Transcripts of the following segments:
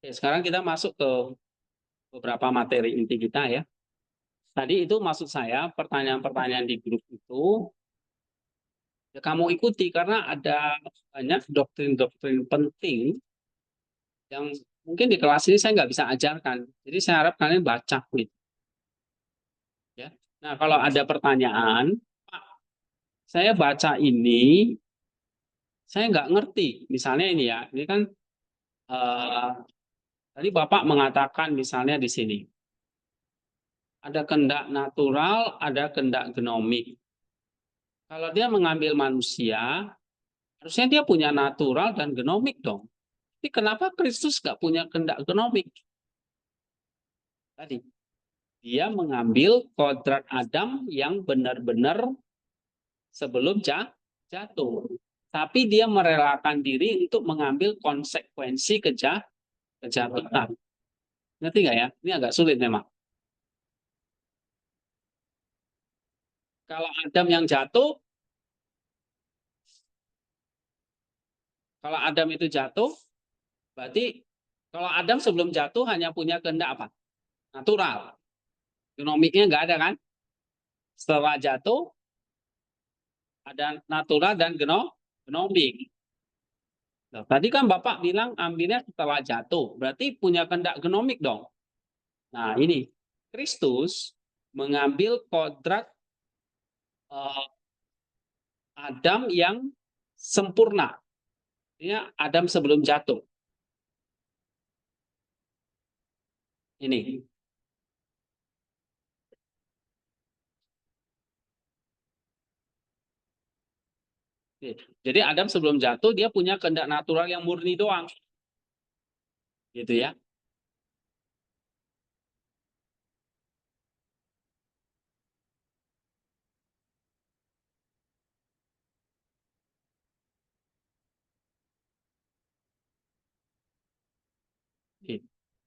Oke, sekarang kita masuk ke beberapa materi inti kita ya. Tadi itu maksud saya pertanyaan-pertanyaan di grup itu ya kamu ikuti karena ada banyak doktrin-doktrin penting yang mungkin di kelas ini saya nggak bisa ajarkan. Jadi saya harap kalian baca gitu ya. Nah, kalau ada pertanyaan, Pak, saya baca ini saya nggak ngerti. Misalnya ini ya, ini kan eh, tadi Bapak mengatakan misalnya di sini ada kehendak natural, ada kehendak genomik. Kalau dia mengambil manusia, harusnya dia punya natural dan genomik dong. Tapi kenapa Kristus nggak punya kehendak genomik? Tadi, dia mengambil kodrat Adam yang benar-benar sebelum jatuh. Tapi dia merelakan diri untuk mengambil konsekuensi kejahatan. Ngerti nggak ya? Ini agak sulit memang. Kalau Adam yang jatuh, kalau Adam itu jatuh, berarti kalau Adam sebelum jatuh hanya punya kehendak apa? Natural. Genomiknya nggak ada kan? Setelah jatuh, ada natural dan genomik. Nah, tadi kan Bapak bilang ambilnya setelah jatuh, berarti punya kehendak genomik dong. Nah, ini Kristus mengambil kodrat Adam yang sempurna. Ya, Adam sebelum jatuh. Ini. Jadi Adam sebelum jatuh dia punya kehendak natural yang murni doang. Gitu ya.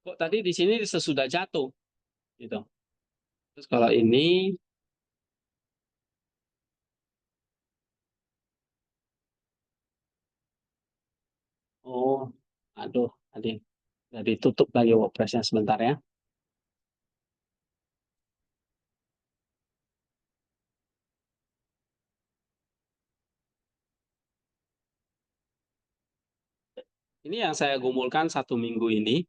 Kok tadi di sini sesudah jatuh gitu. Terus kalau ini oh aduh tadi jadi tutup lagi WordPress-nya sebentar ya. Ini yang saya gumulkan 1 minggu ini.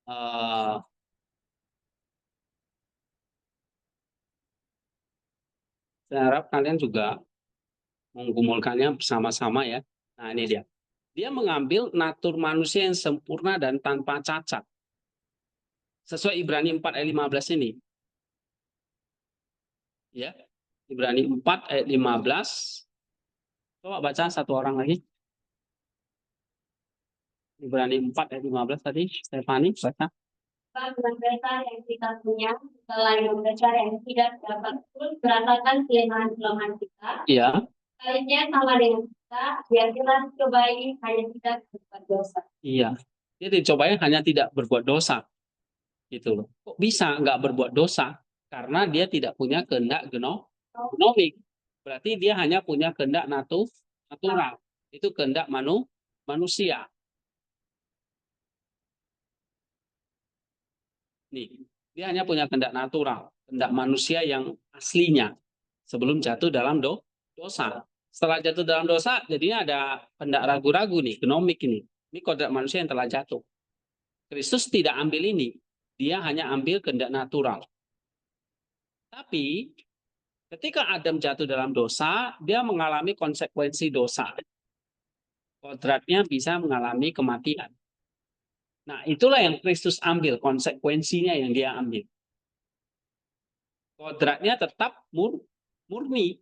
Eh, saya harap kalian juga menggumulkannya bersama-sama ya. Nah ini dia. Dia mengambil natur manusia yang sempurna dan tanpa cacat. Sesuai Ibrani 4 ayat 15 ini. Ya, Ibrani 4 ayat 15. Coba baca satu orang lagi. Ibrani 4 ayat 15 tadi. Stefani, baca. Dengan dasar yang kita punya, selain dasar yang tidak dapat pun berantakan kelemahan-kelemahan kita. Iya. Kalinya sama dengan kita, biar kita cobain hanya tidak berbuat dosa. Iya. Dia dicobain hanya tidak berbuat dosa. Gitu loh. Kok bisa nggak berbuat dosa? Karena dia tidak punya kehendak genomik. Berarti dia hanya punya kehendak natural. Itu kehendak manusia. Nih, dia hanya punya kehendak natural, kehendak manusia yang aslinya sebelum jatuh dalam dosa. Setelah jatuh dalam dosa, jadinya ada kehendak ragu-ragu nih, genomik ini. Ini kodrat manusia yang telah jatuh. Kristus tidak ambil ini, dia hanya ambil kehendak natural. Tapi ketika Adam jatuh dalam dosa, dia mengalami konsekuensi dosa. Kodratnya bisa mengalami kematian. Nah, itulah yang Kristus ambil, konsekuensinya yang dia ambil. Kodratnya tetap murni,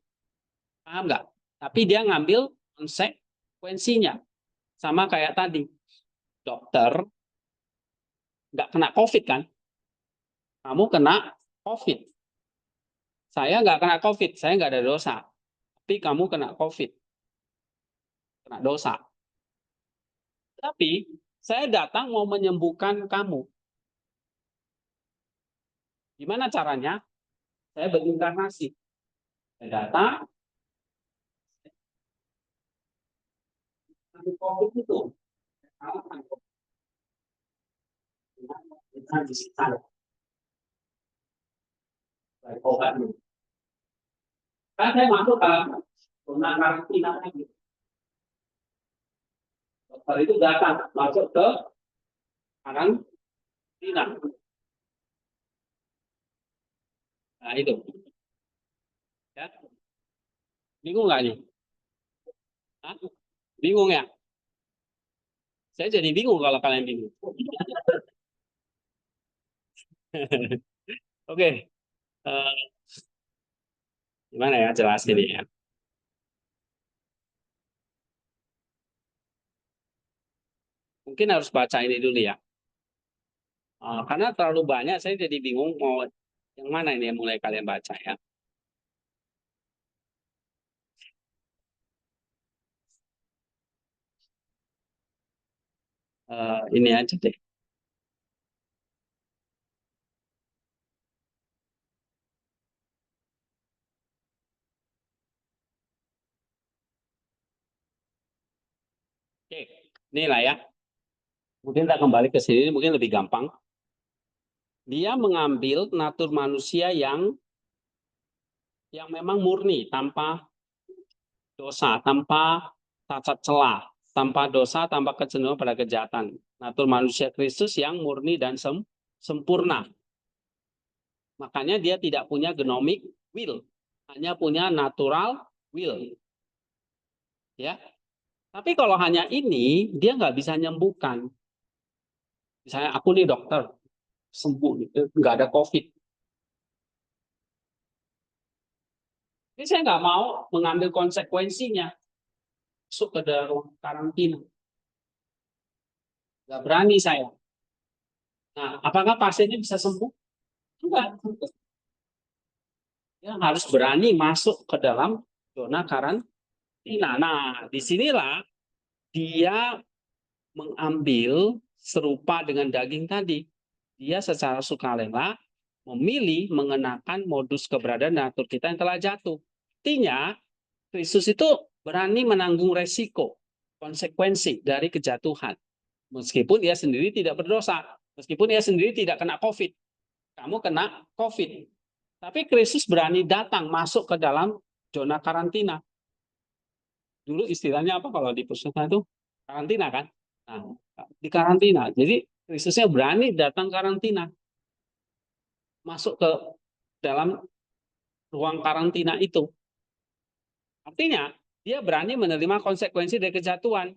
paham nggak? Tapi dia ngambil konsekuensinya. Sama kayak tadi, dokter nggak kena COVID kan? Kamu kena COVID. Saya nggak kena COVID, saya nggak ada dosa. Tapi kamu kena COVID, kena dosa. Tapi saya datang mau menyembuhkan kamu. Gimana caranya? Saya berinkarnasi. Saya datang, COVID itu. Kita bisa obat dulu. Kan saya masuk ke zona karantina lagi. Dokter itu datang masuk ke karantina. Nah itu, ya. Bingung nggak nih? Hah? Bingung ya? Saya jadi bingung kalau kalian bingung. Oke, eh, gimana ya jelasin ini ya? Mungkin harus baca ini dulu ya. Karena terlalu banyak, saya jadi bingung mau yang mana ini yang mulai kalian baca ya. Ini aja deh. Oke, inilah ya. Mungkin kita kembali ke sini, mungkin lebih gampang. Dia mengambil natur manusia yang memang murni, tanpa dosa, tanpa cacat celah, tanpa dosa, tanpa kecenderungan pada kejahatan. Natur manusia Kristus yang murni dan sempurna. Makanya dia tidak punya genomic will, hanya punya natural will. Ya, tapi kalau hanya ini, dia nggak bisa nyembuhkan. Misalnya aku nih dokter, sembuh, nggak ada COVID. Ini saya nggak mau mengambil konsekuensinya, masuk ke dalam karantina. Nggak berani saya. Nah, apakah pasiennya bisa sembuh? Enggak. Dia harus berani masuk ke dalam zona karantina. Nah, disinilah dia mengambil serupa dengan daging tadi. Dia secara sukarela memilih mengenakan modus keberadaan natur kita yang telah jatuh. Artinya, Kristus itu berani menanggung resiko, konsekuensi dari kejatuhan. Meskipun dia sendiri tidak berdosa, meskipun dia sendiri tidak kena COVID. Kamu kena COVID. Tapi Kristus berani datang masuk ke dalam zona karantina. Dulu istilahnya apa kalau di puskesmas itu? Karantina kan? Nah, di karantina. Jadi Kristusnya berani datang karantina. Masuk ke dalam ruang karantina itu. Artinya, dia berani menerima konsekuensi dari kejatuhan.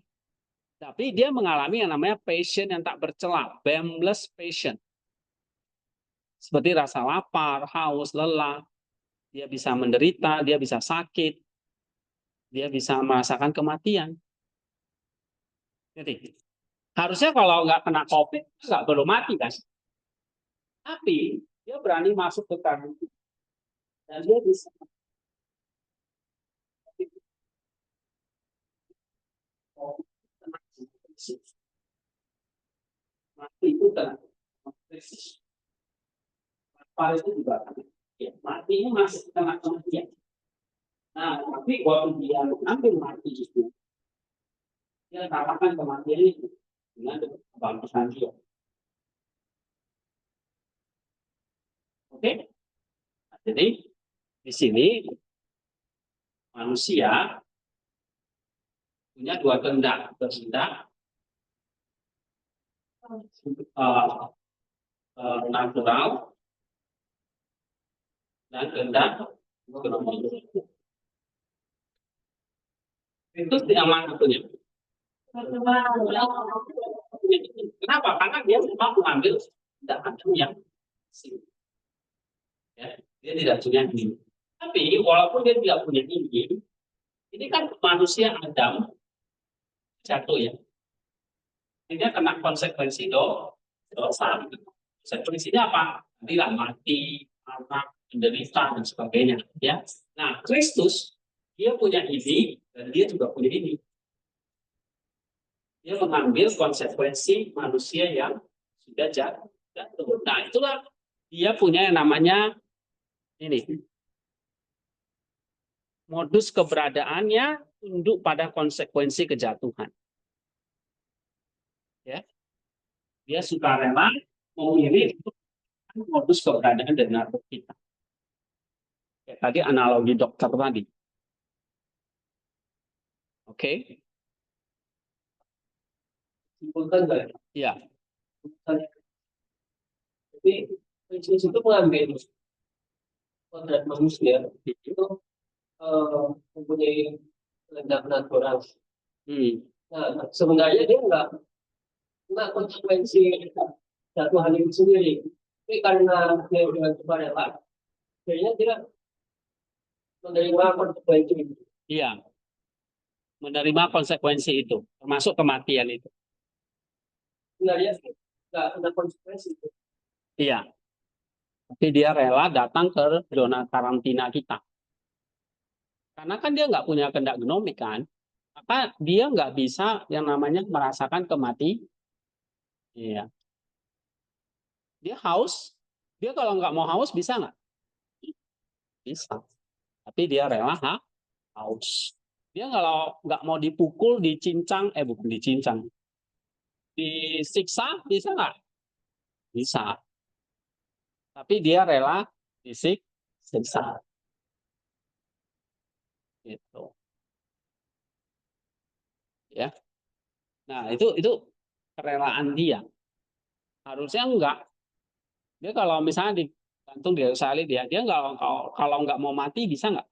Tapi dia mengalami yang namanya passion yang tak bercela, blameless passion. Seperti rasa lapar, haus, lelah. Dia bisa menderita, dia bisa sakit, dia bisa merasakan kematian. Jadi, harusnya kalau nggak kena COVID, nggak perlu mati kan? Tapi dia berani masuk ke karantina dan dia bisa mati itu kan itu juga ya, matinya masih kena kematian. Nah, tapi waktu dia mengambil mati itu, dia katakan kematian itu dengan bangkitan dia. Oke, jadi di sini manusia punya dua kehendak, natural dan kehendak ekonomi. Itu yang mana punya? Kenapa? Karena dia semua mengambil tindakan yang ya, dia tidak punya ini. Tapi walaupun dia tidak punya ini kan manusia Adam jatuh ya. Dia kena konsekuensi dosa. Konsekuensinya apa? Bila mati, anak, menderita dan sebagainya. Ya. Nah, Kristus dia punya ini dan dia juga punya ini. Dia mengambil konsekuensi manusia yang sudah jatuh. Nah, itulah dia punya yang namanya ini modus keberadaannya tunduk pada konsekuensi kejatuhan. Ya, dia sukarela memilih modus keberadaan dari natur kita. Kayak tadi analogi dokter tadi. Oke? Simpulkan nggak? Ya. Jadi Kristus itu mengambil kodrat manusia itu mempunyai kehendak natural. Nah, sebenarnya dia nggak konsekuensi satu hal itu sendiri. Tapi karena dia dengan sukarela, akhirnya dia menerima konsekuensi itu. Iya. Menerima konsekuensi itu, termasuk kematian itu. Sebenarnya sih nggak ada konsekuensi itu. Iya. Tapi dia rela datang ke zona karantina kita. Karena kan dia nggak punya kehendak genomik kan. Maka dia nggak bisa yang namanya merasakan kematian. Iya. Dia haus. Dia kalau nggak mau haus bisa nggak? Bisa. Tapi dia rela haus. Dia kalau nggak mau dipukul, dicincang, bukan dicincang. Disiksa, bisa nggak? Bisa. Tapi dia rela disiksa. Gitu. Ya. Nah, itu kerelaan dia. Harusnya enggak. Dia kalau misalnya digantung di salib dia kalau nggak mau mati bisa nggak?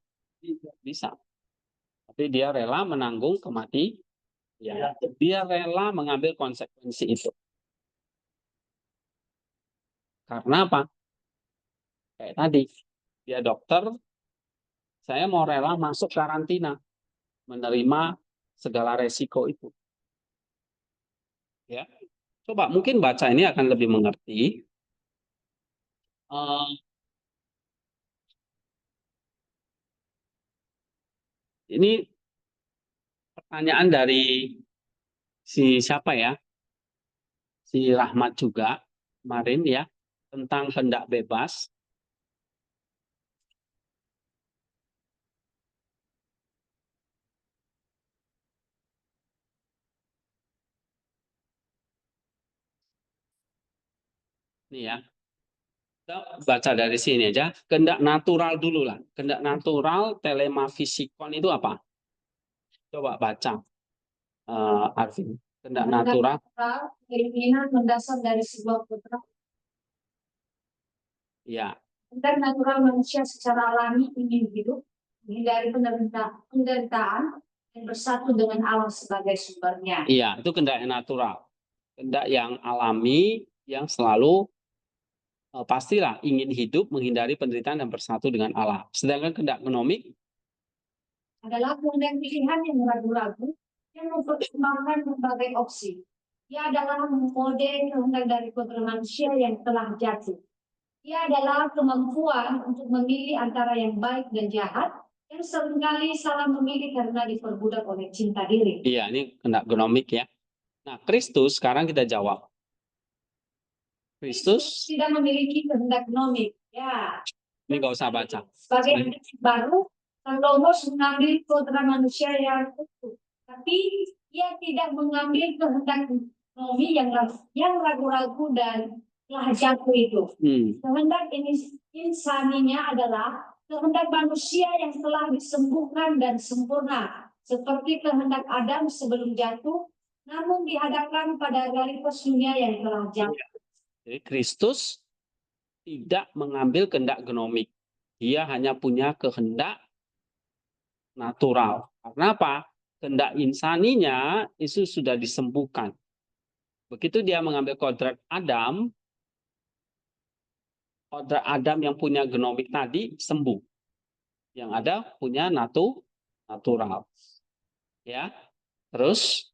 Bisa. Tapi dia rela menanggung kematian. Ya. Dia rela mengambil konsekuensi itu. Karena apa? Kayak tadi, dia dokter, saya mau rela masuk karantina, menerima segala resiko itu. Ya, coba mungkin baca ini akan lebih mengerti. Ini pertanyaan dari si siapa ya? Si Rahmat juga kemarin ya, tentang kehendak bebas. Nih ya, kita baca dari sini aja. Kehendak natural dulu lah. Kehendak natural telemafisikon itu apa? Coba baca, Arvin. Kehendak natural. Keinginan mendasar dari sebuah putra. Ya. Kehendak natural manusia secara alami ingin hidup, menghindari penderitaan, dan bersatu dengan Allah sebagai sumbernya. Iya, itu kehendak yang natural. Kehendak yang alami, yang selalu pastilah ingin hidup, menghindari penderitaan, dan bersatu dengan Allah. Sedangkan kehendak genomik adalah kehendak pilihan yang ragu-ragu, yang mempertimbangkan berbagai opsi. Ia adalah model kehendak dari kodrat manusia yang telah jatuh. Ia adalah kemampuan untuk memilih antara yang baik dan jahat, yang seringkali salah memilih karena diperbudak oleh cinta diri. Iya, ini kehendak genomik ya. Nah, Kristus sekarang kita jawab. Kristus tidak memiliki kehendak genomik. Ya. Ini nggak usah baca. Sebagai anak baru, Logos mengambil kodrat manusia yang utuh, tapi ia tidak mengambil kehendak genomik yang ragu-ragu dan telah jatuh itu. Kehendak insaninya adalah kehendak manusia yang telah disembuhkan dan sempurna, seperti kehendak Adam sebelum jatuh, namun dihadapkan pada realitas dunia yang telah jatuh. Jadi Kristus tidak mengambil kehendak genomik. Dia hanya punya kehendak natural. Karena apa? Kehendak insaninya itu sudah disembuhkan. Begitu dia mengambil kodrat Adam yang punya genomik tadi sembuh. Yang ada punya natural. Ya. Terus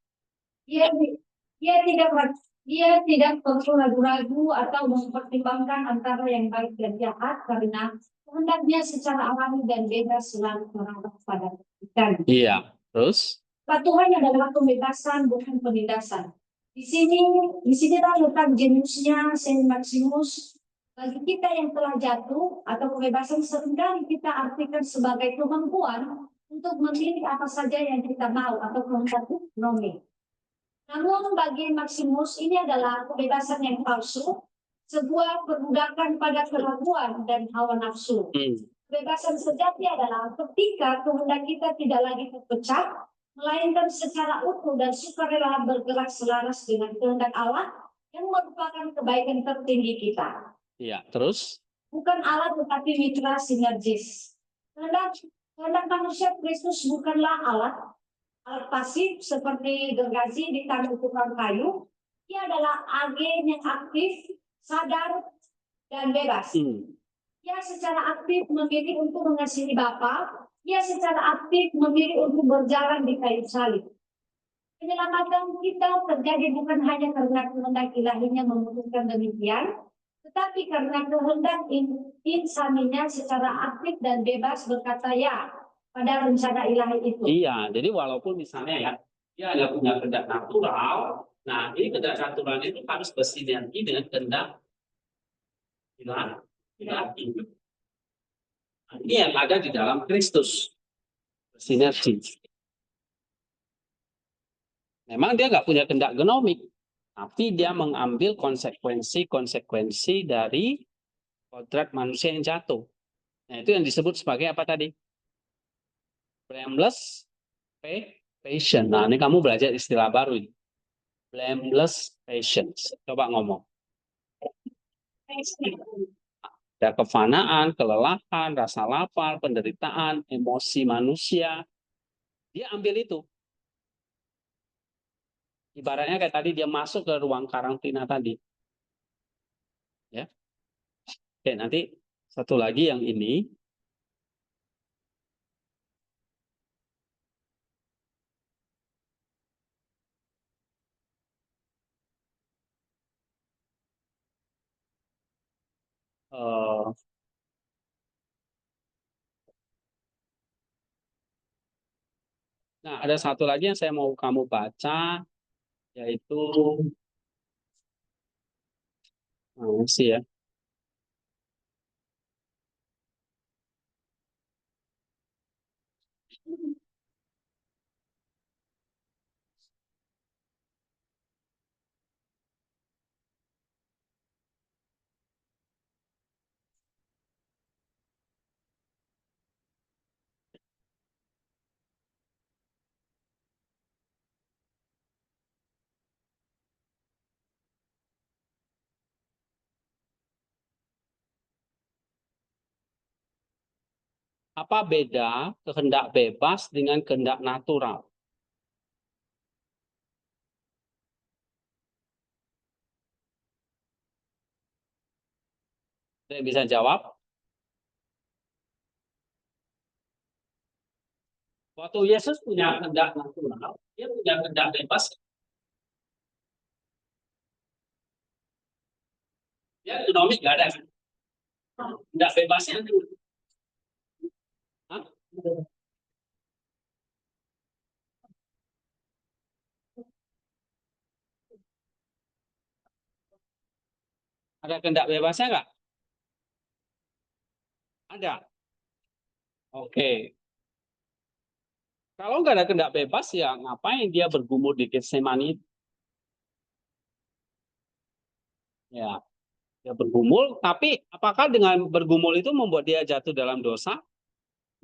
Dia tidak perlu ragu-ragu atau mempertimbangkan antara yang baik dan jahat karena kehendaknya secara alami dan bebas selalu mengarah pada kebaikan. Iya. Terus Tuhan adalah pembebasan bukan penindasan. Di sini letak jeniusnya Saint Maximus. Bagi kita yang telah jatuh atau kebebasan seringkali kita artikan sebagai kemampuan untuk memilih apa saja yang kita mau atau kehendak genomik. Namun bagi Maximus ini adalah kebebasan yang palsu sebuah perbudakan pada keraguan dan hawa nafsu. Kebebasan sejati adalah ketika kehendak kita tidak lagi terpecah, melainkan secara utuh dan sukarela bergerak selaras dengan kehendak Allah yang merupakan kebaikan tertinggi kita. Iya, terus? Bukan alat tetapi mitra sinergis. Kehendak manusia Kristus bukanlah alat pasif seperti gergaji di tangan tukang kayu. Ia adalah agen yang aktif, sadar, dan bebas. Ia secara aktif memilih untuk mengasihi Bapa. Ia secara aktif memilih untuk berjalan di kayu salib. Penyelamatan kita terjadi bukan hanya karena kehendak ilahinya memutuskan demikian, tetapi karena kehendak insaninya secara aktif dan bebas berkata ya pada rencana ilahi itu. Iya, jadi walaupun misalnya ya, dia ada punya kehendak natural, nah ini kehendak natural itu harus bersinergi dengan kehendak ilahi. Ini yang ada di dalam Kristus, sinergi. Memang dia nggak punya kehendak genomik, tapi dia mengambil konsekuensi dari kodrat manusia yang jatuh. Nah, itu yang disebut sebagai apa tadi? Blameless patience. Nah, ini kamu belajar istilah baru ini. Blameless patience. Coba ngomong. Ada kefanaan, kelelahan, rasa lapar, penderitaan, emosi manusia. Dia ambil itu. Ibaratnya kayak tadi dia masuk ke ruang karantina tadi. Ya. Oke, nanti satu lagi yang ini. Nah, ada satu lagi yang saya mau kamu baca, yaitu sih ya. Apa beda kehendak bebas dengan kehendak natural? Ada yang bisa jawab? Waktu Yesus punya kehendak natural, dia punya kehendak bebas. Dia genomik nggak ada. Kehendak bebasnya itu. Hah? Ada kehendak bebasnya nggak? Ada. Oke. Kalau nggak ada kehendak bebas, ya ngapain dia bergumul di Getsemani? Ya, dia bergumul, tapi apakah dengan bergumul itu membuat dia jatuh dalam dosa?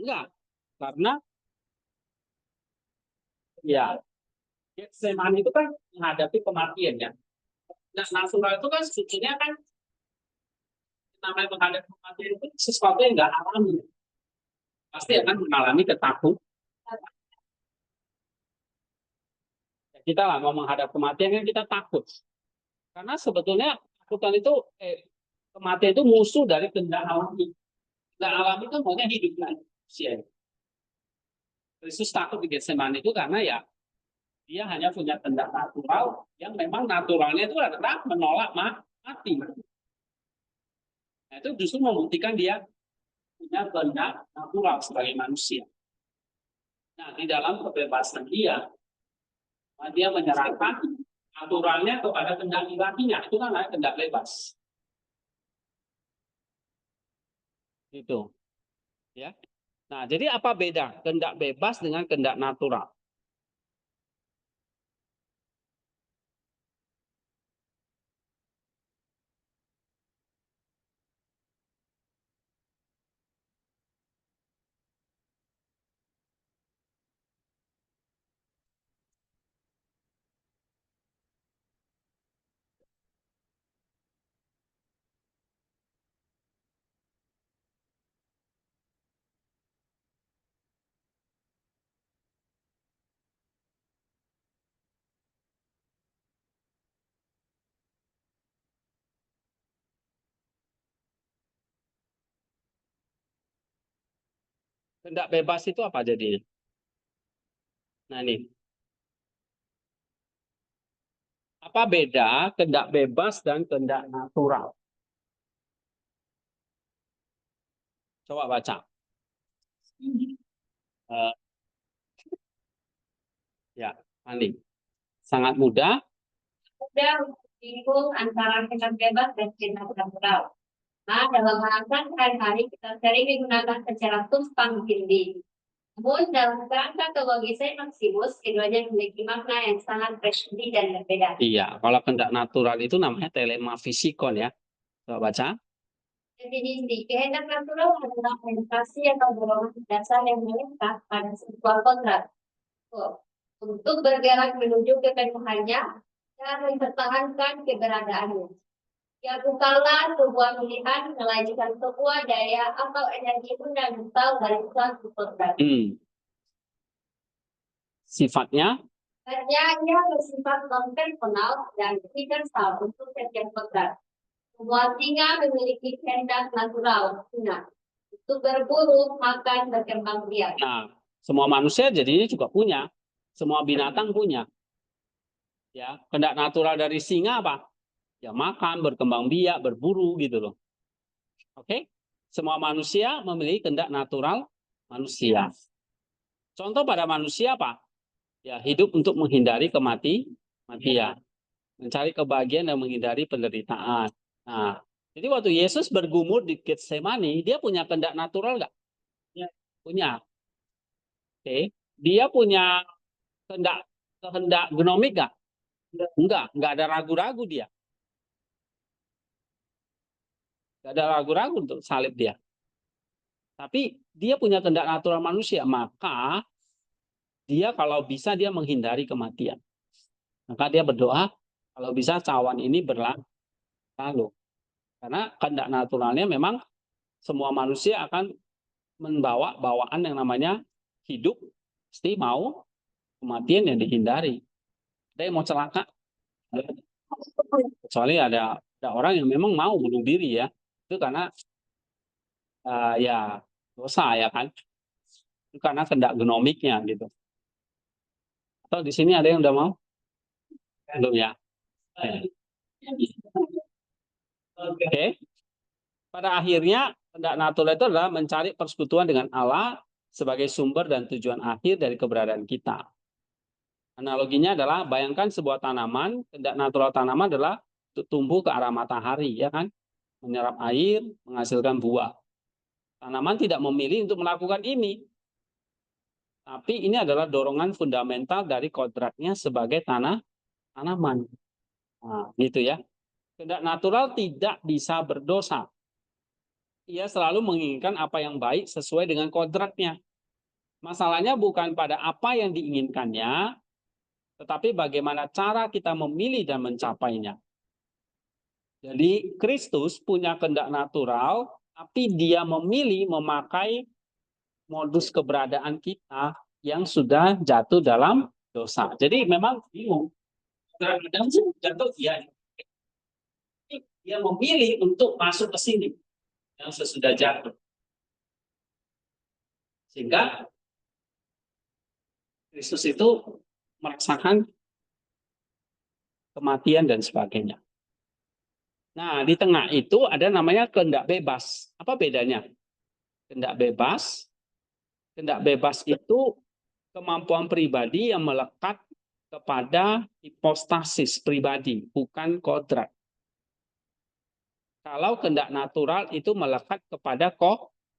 Enggak. Karena ya, Getsemani itu kan menghadapi kematian ya. Nah, natural itu kan sebetulnya kan namanya menghadapi kematian itu sesuatu yang nggak alami. Pasti akan mengalami ketakutan. Kita lah mau menghadap kematian kan kita takut. Karena sebetulnya ketakutan itu kematian itu musuh dari kehendak alami. Kehendak alami itu maunya hidup lagi. Kristus takut di Getsemani itu karena ya dia hanya punya kehendak natural yang memang naturalnya itu adalah menolak mati. Nah, itu justru membuktikan dia punya kehendak natural sebagai manusia. Nah, di dalam kebebasan dia menyerahkan aturannya kepada kehendak ilahinya. Itu kan kehendak bebas. Itu. Ya. Nah, jadi apa beda kehendak bebas dengan kehendak natural? Kehendak bebas itu apa jadinya? Nah, ini. Apa beda kehendak bebas dan kehendak natural? Coba baca. Eh, ya, Andi. Sangat mudah. Mudah untuk bingung antara kehendak bebas dan kehendak natural. Nah, dalam rangka sehari-hari kita sering digunakan secara tumpang tindih. Namun dalam kerangka teologi Maximus, keduanya memiliki makna yang sangat presisi dan berbeda. Iya, kalau kehendak natural itu namanya telema fisikon ya. Coba baca. Definisi kehendak natural adalah orientasi atau dorongan dasar yang melekat pada sebuah kodrat untuk bergerak menuju kepenuhannya dan mempertahankan keberadaannya. Ya bukanlah sebuah pilihan, melainkan sebuah daya atau energi fundamental dari suatu kodrat. Sifatnya? Sifatnya ia bersifat non-personal dan universal untuk setiap kodrat. Semua singa memiliki kehendak natural, untuk berburu, makan, berkembang biak. Nah, semua manusia jadinya juga punya. Semua binatang punya. Ya, kehendak natural dari singa apa? Ya makan, berkembang biak, berburu gitu loh. Oke? Semua manusia memiliki kehendak natural manusia. Contoh pada manusia apa? Ya, hidup untuk menghindari kematian. Mencari kebahagiaan dan menghindari penderitaan. Nah, jadi waktu Yesus bergumul di Getsemani, dia punya kehendak natural nggak? Ya. Punya. Oke. Dia punya kehendak genomik nggak? Enggak ada ragu-ragu dia. Enggak ada ragu-ragu untuk salib dia. Tapi dia punya kehendak natural manusia, maka dia kalau bisa dia menghindari kematian. Maka dia berdoa, kalau bisa cawan ini berlalu. Karena kehendak naturalnya memang semua manusia akan membawa bawaan yang namanya hidup, pasti mau kematian yang dihindari. Ada yang mau celaka, kecuali ada orang yang memang mau bunuh diri ya. Itu karena ya dosa ya kan. Itu karena kehendak genomiknya gitu. Atau di sini ada yang udah mau? Belum ya? Oke. Pada akhirnya kehendak natural itu adalah mencari persekutuan dengan Allah sebagai sumber dan tujuan akhir dari keberadaan kita. Analoginya adalah bayangkan sebuah tanaman, kehendak natural tanaman adalah tumbuh ke arah matahari, ya kan? Menyerap air, menghasilkan buah. Tanaman tidak memilih untuk melakukan ini. Tapi ini adalah dorongan fundamental dari kodratnya sebagai tanaman. Nah, gitu ya. Kehendak natural tidak bisa berdosa. Ia selalu menginginkan apa yang baik sesuai dengan kodratnya. Masalahnya bukan pada apa yang diinginkannya, tetapi bagaimana cara kita memilih dan mencapainya. Jadi Kristus punya kehendak natural, tapi dia memilih memakai modus keberadaan kita yang sudah jatuh dalam dosa. Jadi memang bingung. Adam jatuh dia. Dia memilih untuk masuk ke sini yang sesudah jatuh. Sehingga Kristus itu merasakan kematian dan sebagainya. Nah, di tengah itu ada namanya kehendak bebas. Apa bedanya? Kehendak bebas itu kemampuan pribadi yang melekat kepada hipostasis pribadi, bukan kodrat. Kalau kehendak natural itu melekat kepada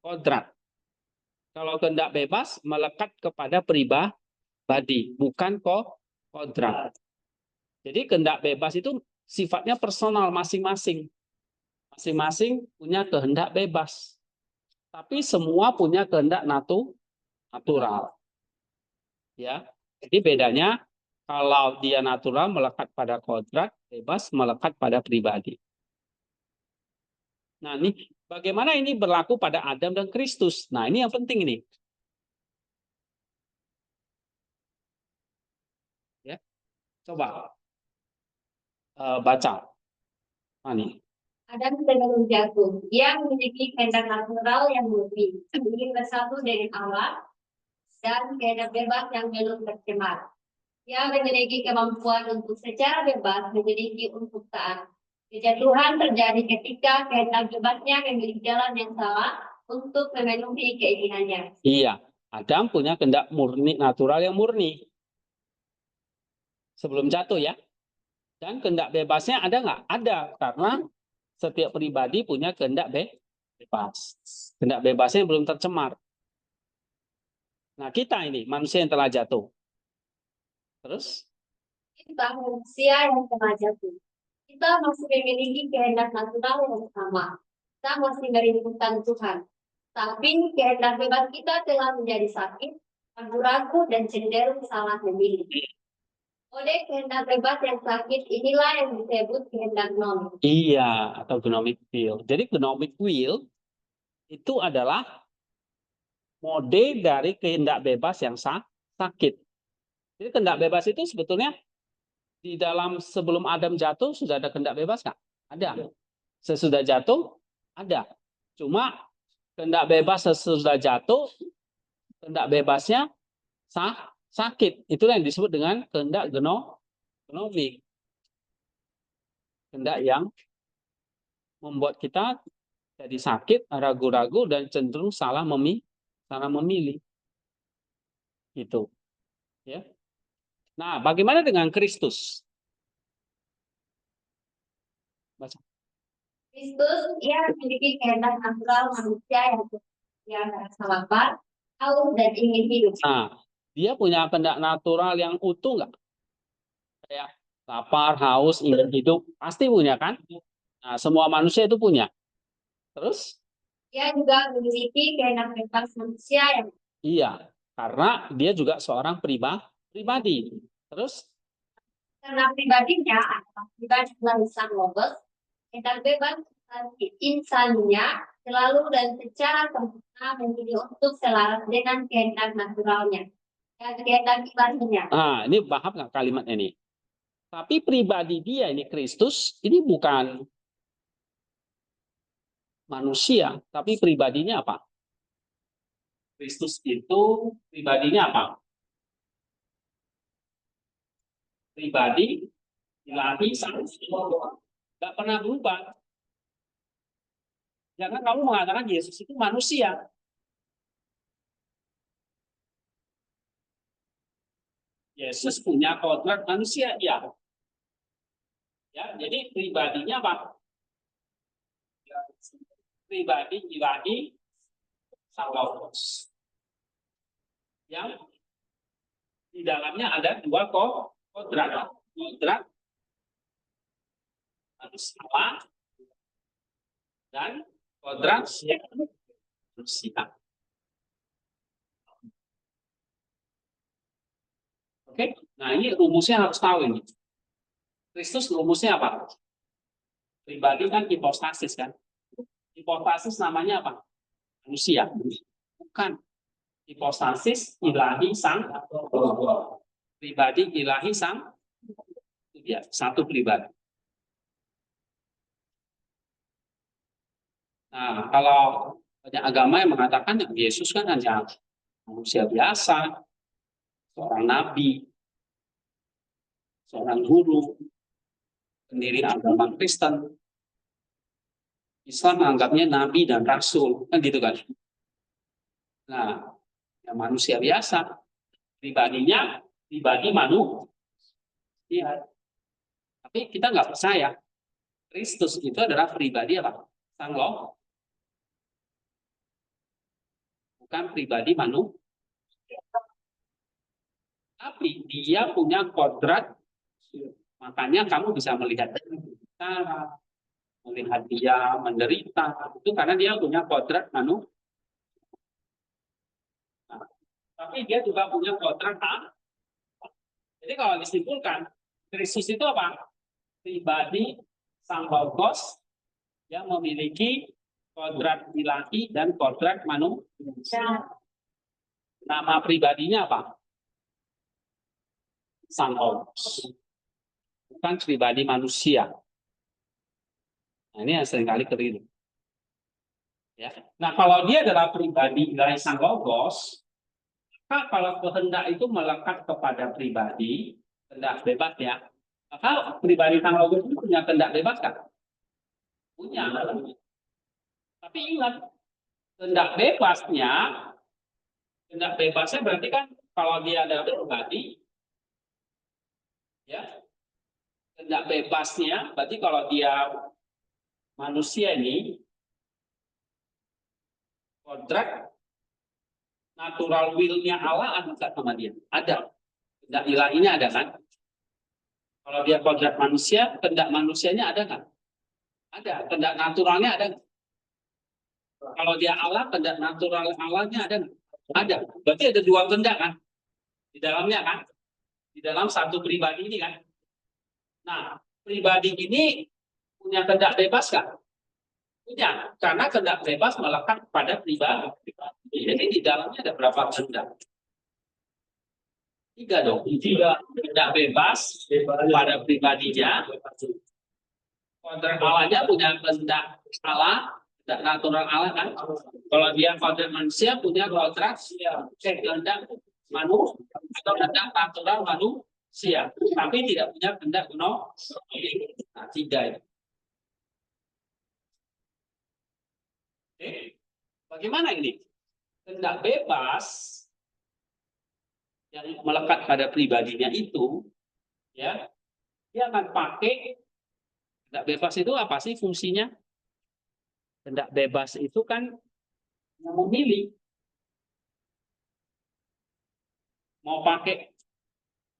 kodrat. Kalau kehendak bebas melekat kepada pribadi, bukan kodrat. Jadi kehendak bebas itu sifatnya personal masing-masing. Masing-masing punya kehendak bebas. Tapi semua punya kehendak natural. Ya. Jadi bedanya kalau dia natural melekat pada kodrat, bebas melekat pada pribadi. Nah, ini bagaimana ini berlaku pada Adam dan Kristus? Nah, ini yang penting ini. Ya. Coba baca. Nah, nih. Adam sebelum jatuh. Dia memiliki kehendak natural yang murni, ingin bersatu dengan Allah, dan kehendak bebas yang belum tercemar. Dia memiliki kemampuan untuk secara bebas memiliki untuk taat. Kejatuhan terjadi ketika kehendak bebasnya memilih jalan yang salah untuk memenuhi keinginannya. Iya, Adam punya kehendak murni, natural yang murni. Sebelum jatuh ya. Dan kehendak bebasnya ada nggak? Ada, karena setiap pribadi punya kehendak bebas. Kehendak bebasnya belum tercemar. Nah, kita ini manusia yang telah jatuh. Terus? Kita manusia yang telah jatuh. Kita masih memiliki kehendak natural yang sama. Kita masih merindukan Tuhan. Tapi kehendak bebas kita telah menjadi sakit, ragu-ragu, dan cenderung salah memilih. Oleh kehendak bebas yang sakit, inilah yang disebut kehendak gnomik. Iya, atau gnomic will. Jadi gnomic will itu adalah mode dari kehendak bebas yang sakit. Jadi kehendak bebas itu sebetulnya di dalam sebelum Adam jatuh sudah ada kehendak bebas nggak? Ada. Sesudah jatuh ada. Cuma kehendak bebas sesudah jatuh, kehendak bebasnya sakit. Itulah yang disebut dengan kehendak gnomik. Kehendak yang membuat kita jadi sakit, ragu-ragu, dan cenderung salah memilih. Gitu. Ya. Nah, bagaimana dengan Kristus? Baca. Kristus, ia memiliki kehendak natural manusia yang rasa lapar, haus, dan ingin hidup. Nah, dia punya kehendak natural yang utuh nggak? Kayak lapar, haus, ingin hidup, pasti punya kan? Nah, semua manusia itu punya. Terus? Dia juga memiliki kehendak bebas manusia yang Iya, karena dia juga seorang pribadi. Terus? karena pribadinya adalah pribadi langsung logos, kehendak bebas insannya selalu dan secara sempurna memilih untuk selaras dengan kehendak naturalnya dan kehendak ilahinya. Nah, ini paham nggak kalimat ini? Tapi pribadi dia ini Kristus, ini bukan manusia, tapi pribadinya apa? Kristus itu pribadinya apa? Pribadi ilahi sang nggak pernah berubah. Jangan kamu mengatakan Yesus itu manusia. Yesus punya kodrat manusia, ya. Ya, jadi pribadinya apa? Pribadi ilahi sang Logos. Yang di dalamnya ada dua kodrat. Kodrat manusia dan kodrat manusia. Oke, nah ini rumusnya harus tahu ini. Kristus rumusnya apa? Pribadi kan hipostasis kan? Hipostasis namanya apa? Manusia. Bukan. Hipostasis ilahi sang pribadi ilahi sang itu dia, satu pribadi. Nah, kalau banyak agama yang mengatakan Yesus kan hanya manusia biasa, seorang nabi, seorang guru, pendiri agama Kristen. Islam menganggapnya nabi dan rasul, kan gitu kan? Nah, ya manusia biasa, pribadinya pribadi manusia. Tapi kita nggak percaya Kristus itu adalah pribadi apa? Sang Logos. Bukan pribadi manusia. Tapi dia punya kodrat, makanya kamu bisa melihat cara, melihat dia menderita, itu karena dia punya kodrat manusia. Nah, tapi dia juga punya kodrat Allah. Jadi kalau disimpulkan, Kristus itu apa? Pribadi sang Logos yang memiliki kodrat ilahi dan kodrat manusia. Nama pribadinya apa? Sang Logos. Bukan pribadi manusia. Nah, ini yang seringkali keliru. Ya. Nah, kalau dia adalah pribadi ilahi sang logos, maka kalau kehendak itu melekat kepada pribadi, kehendak bebas ya, maka pribadi sang logos itu punya kehendak bebas kan? Punya. Tapi ingat, kehendak bebasnya berarti kan kalau dia adalah pribadi, ya, kehendak bebasnya berarti kalau dia manusia ini kodrat natural will-nya Allah ada nggak sama dia? Ada. Kehendak ilahinya ada kan? Kalau dia kodrat manusia, kehendak manusianya ada nggak? Ada. Kehendak naturalnya ada nggak? Kalau dia Allah, kehendak natural Allahnya ada nggak? Ada. Berarti ada dua kehendak kan? Di dalamnya kan? Di dalam satu pribadi ini kan? Nah, pribadi ini punya kehendak bebas nggak? Punya. Karena kehendak bebas melekat pada pribadi. Jadi di dalamnya ada berapa kehendak? 3 dong. 3 kehendak bebas pada pribadinya. Kodrat Allahnya punya kehendak Allah, kehendak natural Allah kan. Kalau dia kodrat manusia punya kodrat kehendak manusia atau kehendak natural manusia, tapi tidak punya kehendak kuno. Nah, 3 itu. Oke. Bagaimana ini? Kehendak bebas yang melekat pada pribadinya itu, ya, dia akan pakai kehendak bebas itu apa sih fungsinya? Kehendak bebas itu kan yang memilih mau pakai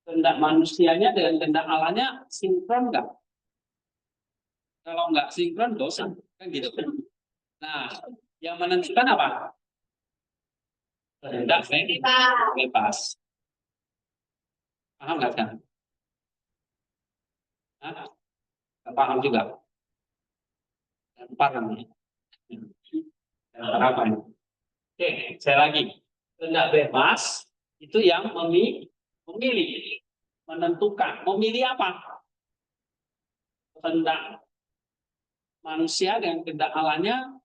kehendak manusianya dengan kehendak Allahnya sinkron nggak? Kalau nggak sinkron dosa kan gitu. Nah, yang menentukan apa? Kehendak bebas. Paham nggak kan? Paham juga. Paham. Apa ini? Oke, saya lagi. Kehendak bebas itu yang memilih, menentukan. Memilih apa? Kehendak manusia dengan kehendak Allahnya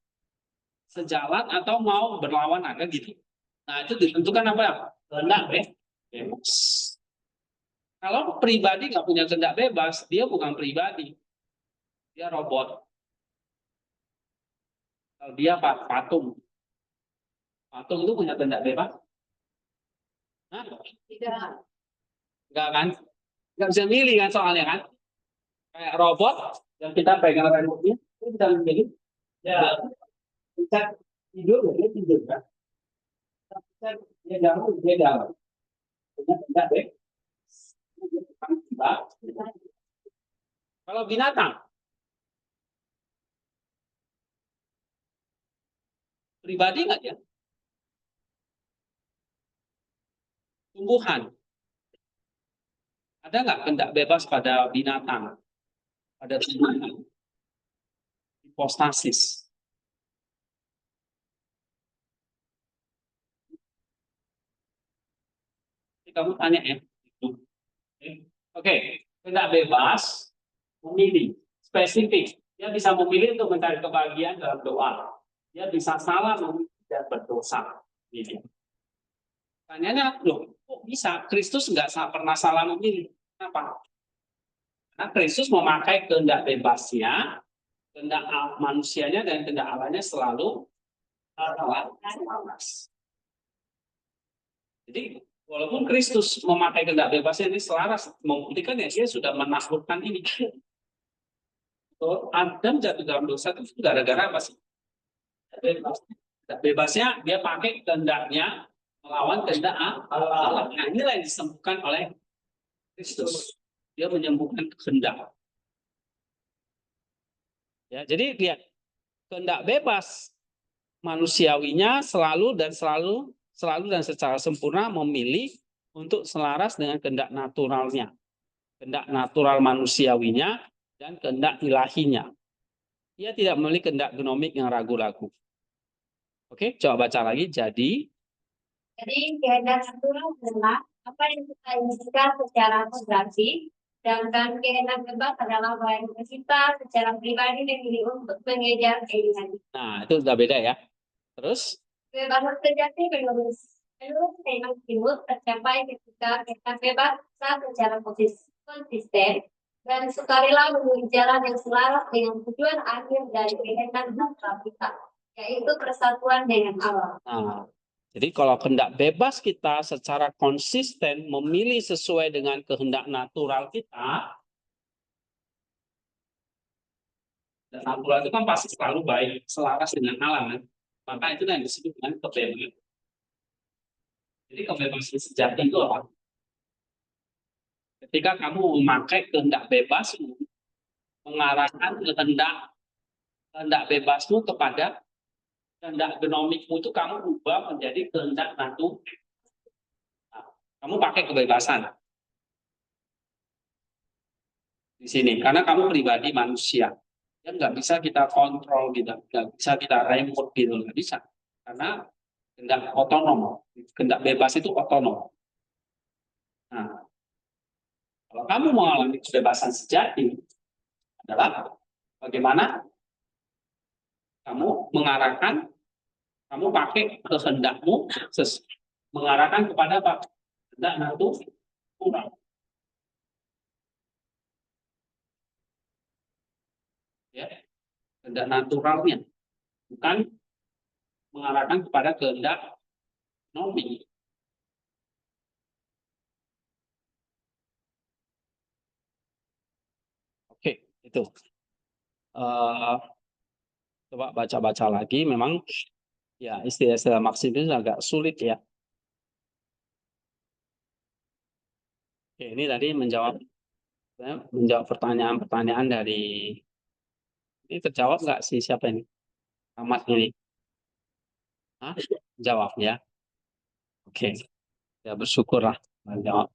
sejalan atau mau berlawan agak gitu. Nah, itu ditentukan apa? Kehendak bebas. Kalau pribadi nggak punya kehendak bebas, dia bukan pribadi. Dia robot. Kalau dia patung. Patung itu punya kehendak bebas? Hah? Tidak. Enggak kan? Nggak bisa milih kan soalnya kan? Kayak robot yang kita pegang remote-nya, itu bisa memilih. Ya, bisa tidur, dia tidur kan? Bisa dia jalan, dia jalan. Punya kehendak bebas. Kalau binatang, pribadi nggak ya? Tumbuhan, ada nggak kehendak bebas pada binatang, pada tumbuhan? Hipostasis. Jadi kamu tanya ya. Oke, kehendak bebas memilih spesifik. Dia bisa memilih untuk mencari kebahagiaan dalam doa. Dia bisa salah memilih dan berdosa. Ini. Tanyanya, loh, kok bisa? Kristus nggak pernah salah memilih. Kenapa? Karena Kristus memakai kehendak bebasnya, kehendak manusianya dan kehendak Allahnya selalu selaras. Jadi, walaupun Kristus memakai kehendak bebasnya ini selaras, membuktikan ya dia sudah menaklukkan ini. Adam jatuh dalam dosa itu gara-gara apa sih? Bebasnya dia pakai kehendaknya melawan kehendak Allah. Nah, inilah yang disembuhkan oleh Kristus. Dia menyembuhkan kehendak. Ya, jadi lihat kehendak bebas manusiawinya selalu dan secara sempurna memilih untuk selaras dengan kehendak naturalnya, kehendak natural manusiawinya dan kehendak ilahinya. Ia tidak memiliki kehendak genomik yang ragu-ragu. Oke, coba baca lagi. Jadi kehendak natural adalah apa yang kita inginkan secara kodrati, Sedangkan kehendak bebas adalah bahwa kita secara pribadi memilih untuk mengejar keinginan. Nah, itu sudah beda ya. Terus, Kebebasan sejati menurut Simon Timur tercapai ketika kita bebas secara konsisten dan sukarela memilih jalan yang selaras dengan tujuan akhir dari kehendak kita, yaitu persatuan dengan alam. nah, jadi kalau kehendak bebas kita secara konsisten memilih sesuai dengan kehendak natural kita, dan natural itu kan pasti selalu baik, selaras dengan alam kan. Maka itu yang disebut dengan kebebasan. Jadi kebebasan sejati itu apa? Ketika kamu memakai kehendak bebasmu, mengarahkan kehendak bebasmu kepada kehendak genomikmu itu kamu ubah menjadi kehendak natural. Nah, kamu pakai kebebasan di sini karena kamu pribadi manusia. Yang nggak bisa kita kontrol gitu, nggak bisa kita remote gitu, nggak bisa. Karena kehendak otonom, kehendak bebas itu otonom. Nah, kalau kamu mengalami kebebasan sejati adalah bagaimana kamu mengarahkan, kamu pakai kehendakmu mengarahkan kepada apa? Kehendak natural. Ya, kehendak naturalnya, bukan mengarahkan kepada kehendak nomi. Oke, itu. Coba baca-baca lagi. Memang ya istilah-istilah maksim itu agak sulit ya. Oke, ini tadi menjawab pertanyaan-pertanyaan dari ini terjawab nggak sih siapa ini? Ahmad ini. Hah? Jawab ya. Oke. Ya bersyukurlah menjawab.